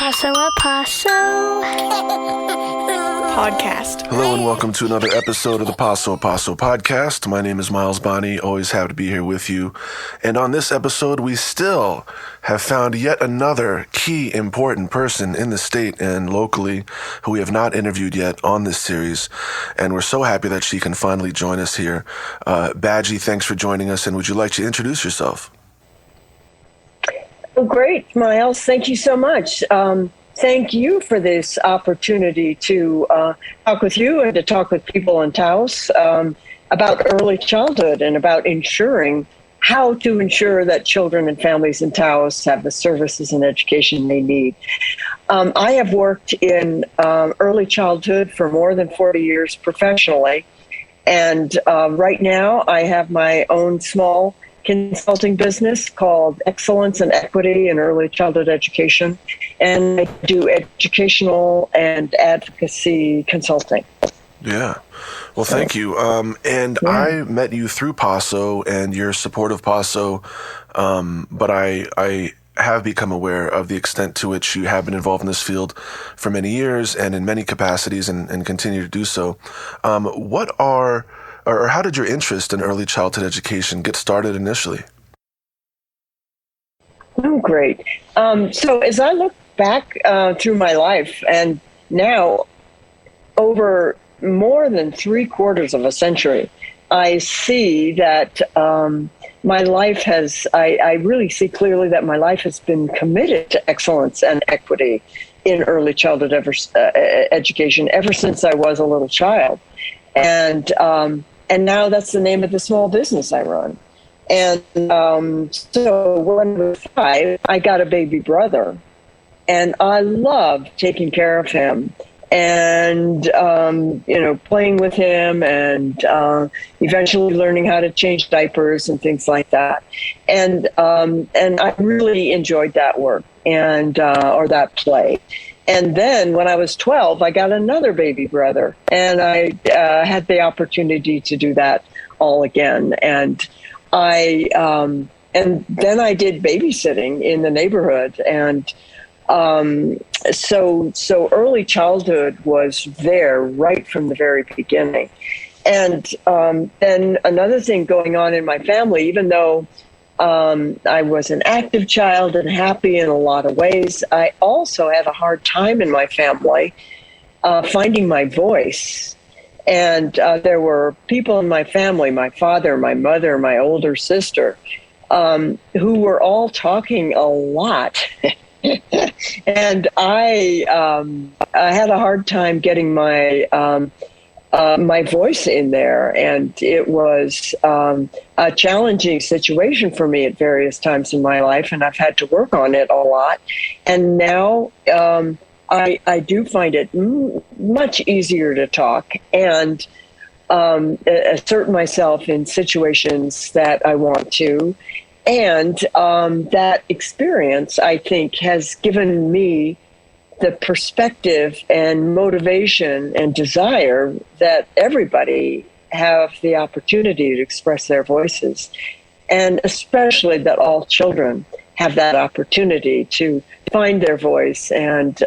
Paso A Paso podcast. Hello and welcome to another episode of the Paso A Paso podcast. My name is Miles Bonney, always happy to be here with you. And on this episode, we still have found yet another key important person in the state and locally who we have not interviewed yet on this series. And we're so happy that she can finally join us here. Baji, thanks for joining us. And would you like to introduce yourself? Oh, great, Miles. Thank you so much. Thank you for this opportunity to talk with you and to talk with people in Taos about early childhood and about how to ensure that children and families in Taos have the services and education they need. I have worked in early childhood for more than 40 years professionally. And right now I have my own small consulting business called Excellence and Equity in Early Childhood Education, and I do educational and advocacy consulting. Yeah. Well, thank you. I met you through Paso and your support of Paso, but I have become aware of the extent to which you have been involved in this field for many years and in many capacities and continue to do so. How did your interest in early childhood education get started initially? Oh, great. So as I look back through my life, and now over more than 3/4 of a century, I see that my life I really see clearly that my life has been committed to excellence and equity in early childhood education ever since I was a little child. And now that's the name of the small business I run. And so when I was 5, I got a baby brother. And I loved taking care of him and, playing with him and eventually learning how to change diapers and things like that. And I really enjoyed that work or that play. And then when I was 12, I got another baby brother, and I had the opportunity to do that all again. And then I did babysitting in the neighborhood. And so early childhood was there right from the very beginning. And then another thing going on in my family, even though I was an active child and happy in a lot of ways, I also had a hard time in my family finding my voice. And there were people in my family, my father, my mother, my older sister, who were all talking a lot. And I had a hard time getting my voice in there, and it was a challenging situation for me at various times in my life, and I've had to work on it a lot. And now I do find it much easier to talk and assert myself in situations that I want to. And that experience, I think, has given me the perspective and motivation and desire that everybody have the opportunity to express their voices, and especially that all children have that opportunity to find their voice and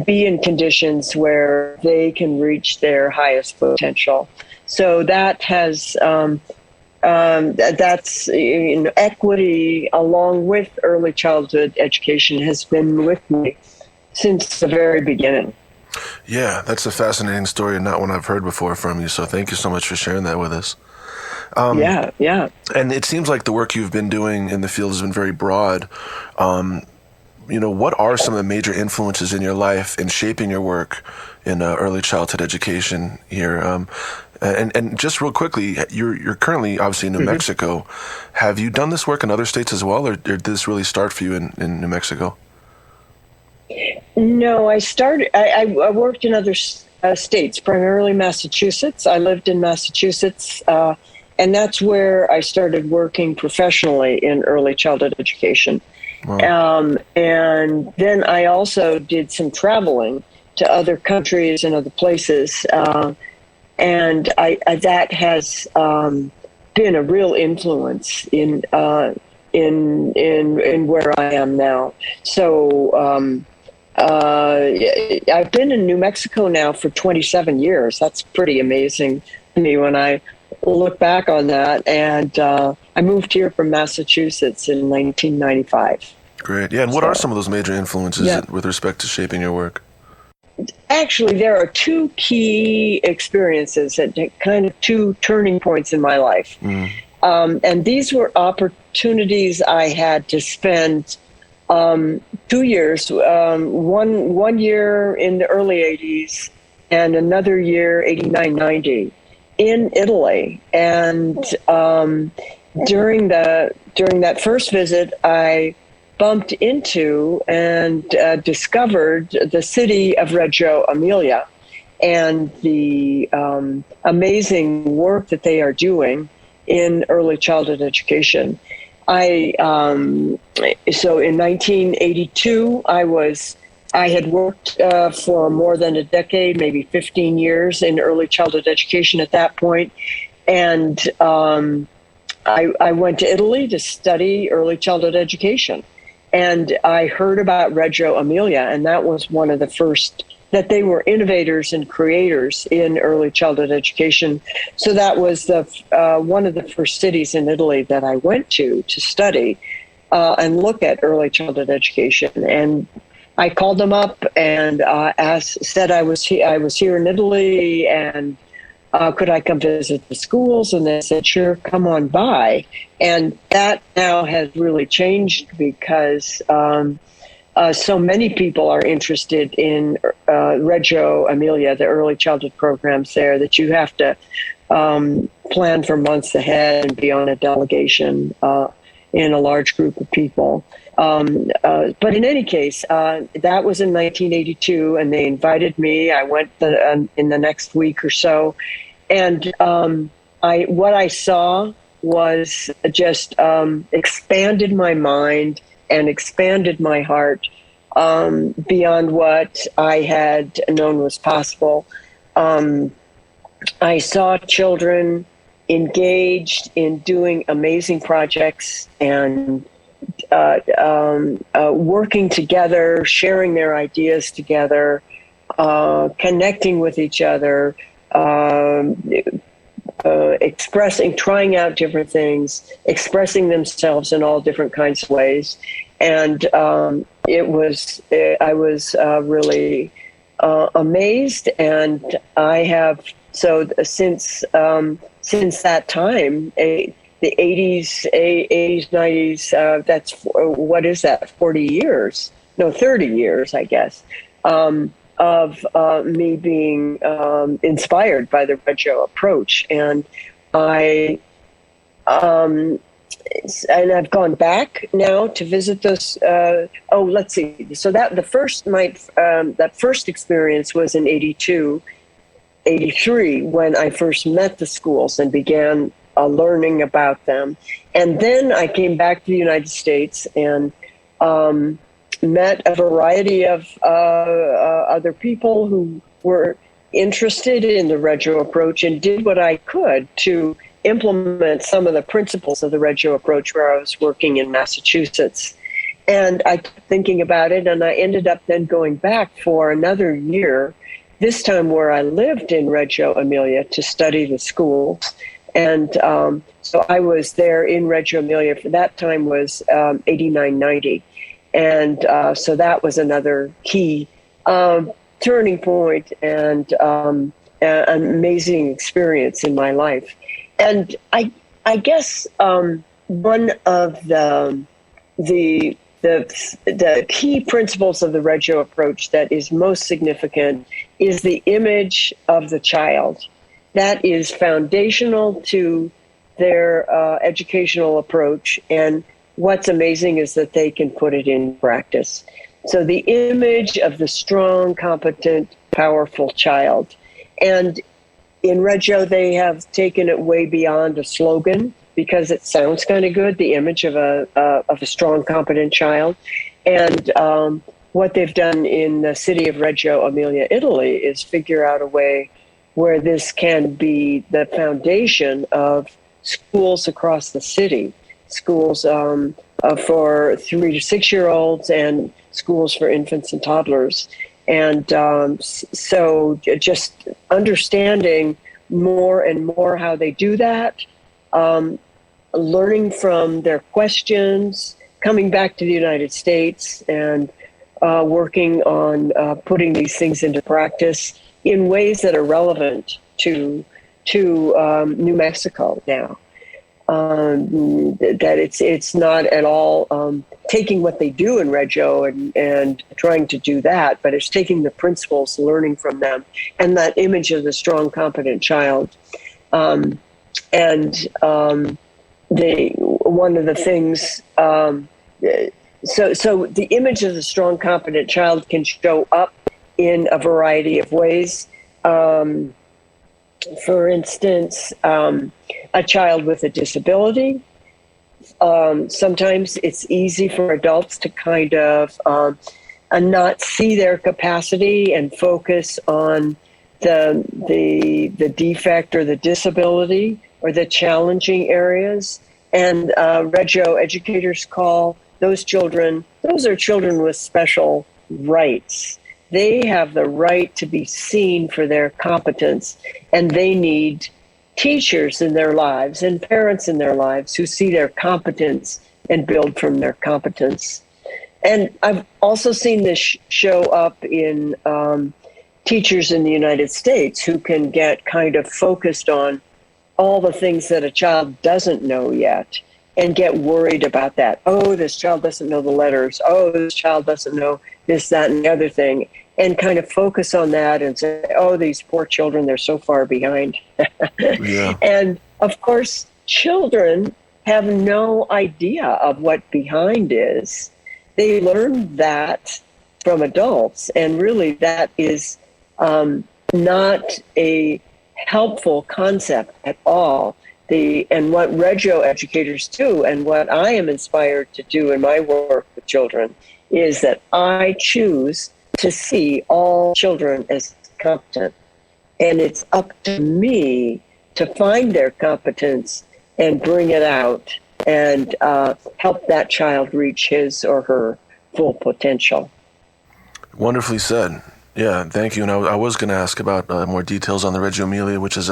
be in conditions where they can reach their highest potential. So that has that's equity along with early childhood education has been with me since the very beginning. Yeah, that's a fascinating story and not one I've heard before from you. So thank you so much for sharing that with us. Yeah. And it seems like the work you've been doing in the field has been very broad. What are some of the major influences in your life in shaping your work in early childhood education here? And just real quickly, you're currently obviously in New Mexico. Have you done this work in other states as well, or did this really start for you in New Mexico? No, I worked in other states, primarily Massachusetts. I lived in Massachusetts, and that's where I started working professionally in early childhood education. Wow. And then I also did some traveling to other countries and other places, and that has been a real influence in where I am now. So I've been in New Mexico now for 27 years. That's pretty amazing to me when I look back on that. And I moved here from Massachusetts in 1995. Great. Yeah, and what are some of those major influences with respect to shaping your work? Actually, there are two key experiences that kind of two turning points in my life. And these were opportunities I had to spend 2 years, one year in the early 80s and another year, 89, 90, in Italy. And during that first visit, I bumped into and discovered the city of Reggio Emilia and the amazing work that they are doing in early childhood education. So in 1982, I had worked for more than a decade, maybe 15 years in early childhood education at that point. And I went to Italy to study early childhood education. And I heard about Reggio Emilia, and that was one of the first, that they were innovators and creators in early childhood education. So that was one of the first cities in Italy that I went to study and look at early childhood education. And I called them up and said I was here in Italy, and could I come visit the schools? And they said, sure, come on by. And that now has really changed because so many people are interested in Reggio Emilia, the early childhood programs there, that you have to plan for months ahead and be on a delegation in a large group of people. But in any case, that was in 1982, and they invited me. I went in the next week or so, and what I saw was just expanded my mind and expanded my heart beyond what I had known was possible. I saw children engaged in doing amazing projects and working together, sharing their ideas together, connecting with each other, trying out different things, expressing themselves in all different kinds of ways. And I was really amazed. And I have, since that time, the 80s, 90s, that's, what is that, 40 years? No, 30 years, I guess, of me being inspired by the Reggio approach. And I've gone back now to visit this. Let's see. So that that first experience was in 82, 83, when I first met the schools and began learning about them. And then I came back to the United States and met a variety of other people who were interested in the Reggio approach and did what I could to implement some of the principles of the Reggio approach where I was working in Massachusetts. And I kept thinking about it, and I ended up then going back for another year, this time where I lived in Reggio Emilia to study the schools. And so I was there in Reggio Emilia for that time was 89, 90. And so that was another key turning point and an amazing experience in my life. And I guess one of the key principles of the Reggio approach that is most significant is the image of the child. That is foundational to their educational approach. And what's amazing is that they can put it in practice. So the image of the strong, competent, powerful child. And in Reggio, they have taken it way beyond a slogan because it sounds kind of good, the image of a strong, competent child. And what they've done in the city of Reggio Emilia, Italy, is figure out a way where this can be the foundation of schools across the city, schools for 3 to 6 year olds and schools for infants and toddlers. And so just understanding more and more how they do that, learning from their questions, coming back to the United States and working on putting these things into practice in ways that are relevant to New Mexico now. That it's not at all taking what they do in Reggio and trying to do that, but it's taking the principles, learning from them, and that image of the strong, competent child. One of the things, so the image of the strong, competent child can show up in a variety of ways. For instance, a child with a disability. Sometimes it's easy for adults to kind of not see their capacity and focus on the defect or the disability or the challenging areas. And Reggio educators call those are children with special rights. They have the right to be seen for their competence, and they need teachers in their lives and parents in their lives who see their competence and build from their competence. And I've also seen this show up in teachers in the United States who can get kind of focused on all the things that a child doesn't know yet and get worried about that. Oh, this child doesn't know the letters. Oh, this child doesn't know this, that, and the other thing. And kind of focus on that and say, oh, these poor children, they're so far behind. Yeah. And of course, children have no idea of what behind is. They learn that from adults, and really that is not a helpful concept at all. And what Reggio educators do, and what I am inspired to do in my work with children, is that I choose to see all children as competent. And it's up to me to find their competence and bring it out and help that child reach his or her full potential. Wonderfully said. Yeah, thank you. And I was going to ask about more details on the Reggio Emilia, which is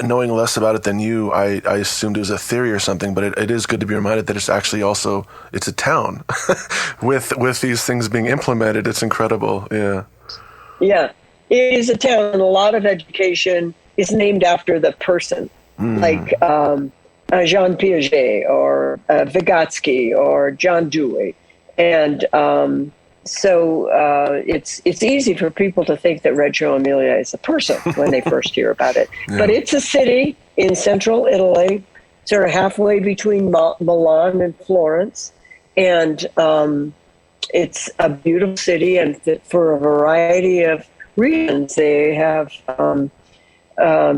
knowing less about it than you, I assumed it was a theory or something, but it is good to be reminded that it's actually also, it's a town with these things being implemented. It's incredible. Yeah. Yeah, it is a town. A lot of education is named after the person, like Jean Piaget or Vygotsky or John Dewey. And so it's easy for people to think that Reggio Emilia is a person when they first hear about it. Yeah. But it's a city in central Italy, sort of halfway between Milan and Florence. And it's a beautiful city, and for a variety of reasons, they have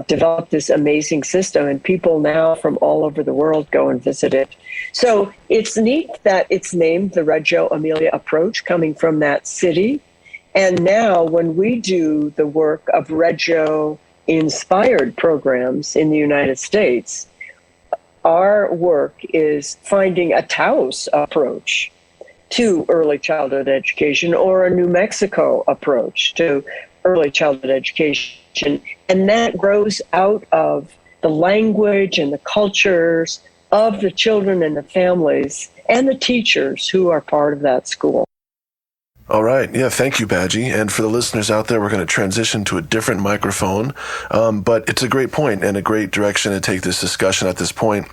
developed this amazing system, and people now from all over the world go and visit it. So it's neat that it's named the Reggio Emilia approach, coming from that city. And now when we do the work of Reggio-inspired programs in the United States, our work is finding a Taos approach to early childhood education, or a New Mexico approach to early childhood education. And that grows out of the language and the cultures of the children and the families and the teachers who are part of that school. All right. Yeah, thank you, Baji. And for the listeners out there, we're going to transition to a different microphone. But it's a great point and a great direction to take this discussion at this point.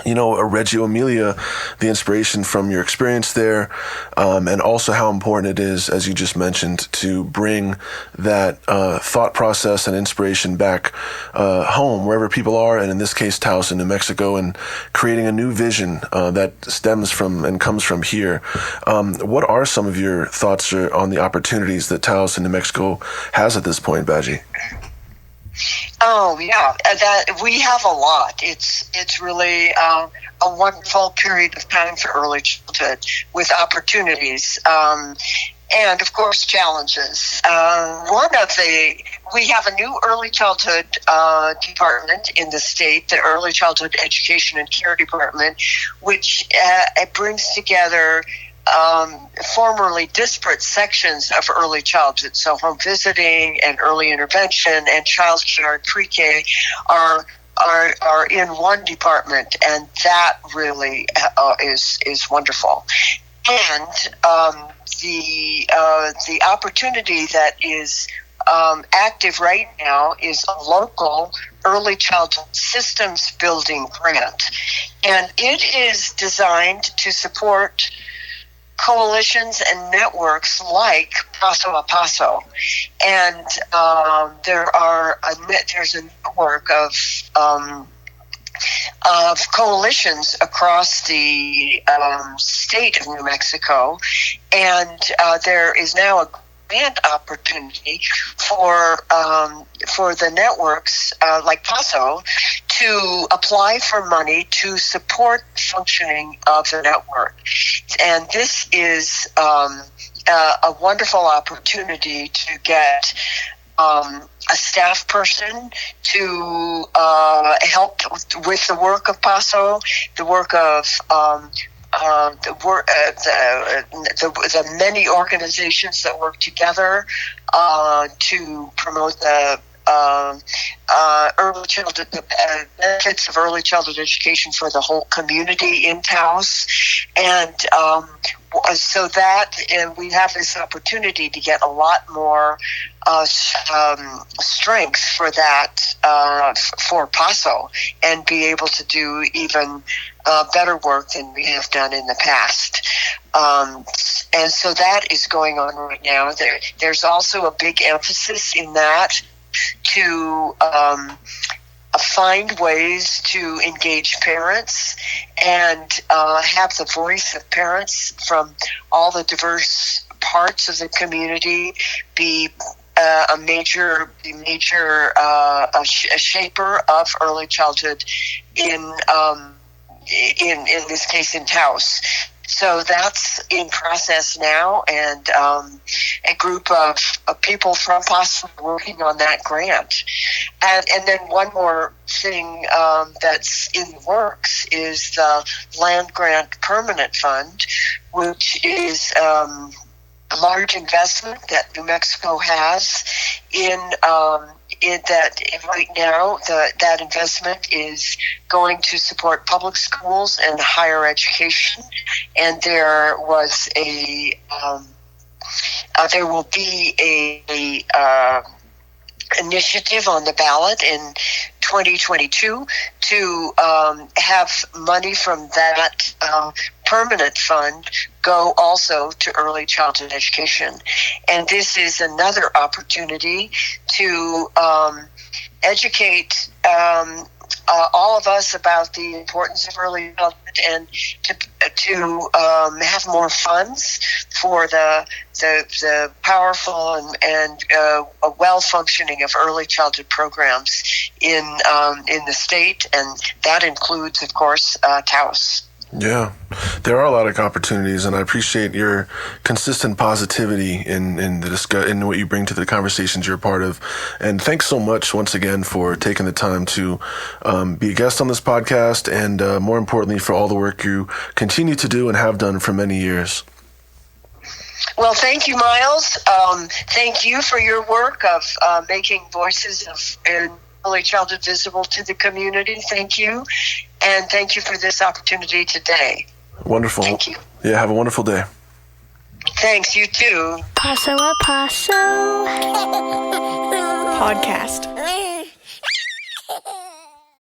You know, Reggio Emilia, the inspiration from your experience there, and also how important it is, as you just mentioned, to bring that thought process and inspiration back home, wherever people are, and in this case, Taos in New Mexico, and creating a new vision that stems from and comes from here. What are some of your thoughts on the opportunities that Taos in New Mexico has at this point, Baji? Oh yeah, that we have a lot. It's really a wonderful period of time for early childhood with opportunities. and of course challenges. We have a new early childhood department in the state, the Early Childhood Education and Care Department, which it brings together formerly disparate sections of early childhood. So home visiting and early intervention and child care and pre-K are in one department, and that really is wonderful. And the opportunity that is active right now is a local early childhood systems building grant, and it is designed to support coalitions and networks like Paso A Paso, and there's a network of coalitions across the state of New Mexico, and there is now a grant opportunity for the networks like Paso to apply for money to support functioning of the network. And this is a wonderful opportunity to get a staff person to help with the work of Paso, the work of the many organizations that work together to promote the early childhood, the benefits of early childhood education for the whole community in Taos, and so that we have this opportunity to get a lot more strength for that for Paso, and be able to do even better work than we have done in the past. And so that is going on right now. There's also a big emphasis in that to find ways to engage parents and have the voice of parents from all the diverse parts of the community be a major shaper of early childhood in this case in Taos. So that's in process now, and a group of people from Paso working on that grant. And then one more thing that's in the works is the Land Grant Permanent Fund, which is a large investment that New Mexico has in that right now that investment is going to support public schools and higher education, and there will be a initiative on the ballot in 2022 to have money from that permanent fund go also to early childhood education. And this is another opportunity to educate all of us about the importance of early childhood, and to have more funds for the powerful and a well functioning of early childhood programs in the state, and that includes, of course, Taos. Yeah, there are a lot of opportunities, and I appreciate your consistent positivity in what you bring to the conversations you're a part of. And thanks so much once again for taking the time to be a guest on this podcast, and more importantly, for all the work you continue to do and have done for many years. Well, thank you, Miles. Thank you for your work of making voices of early childhood visible to the community. Thank you. And thank you for this opportunity today. Wonderful. Thank you. Yeah, have a wonderful day. Thanks, you too. Paso A Paso Podcast.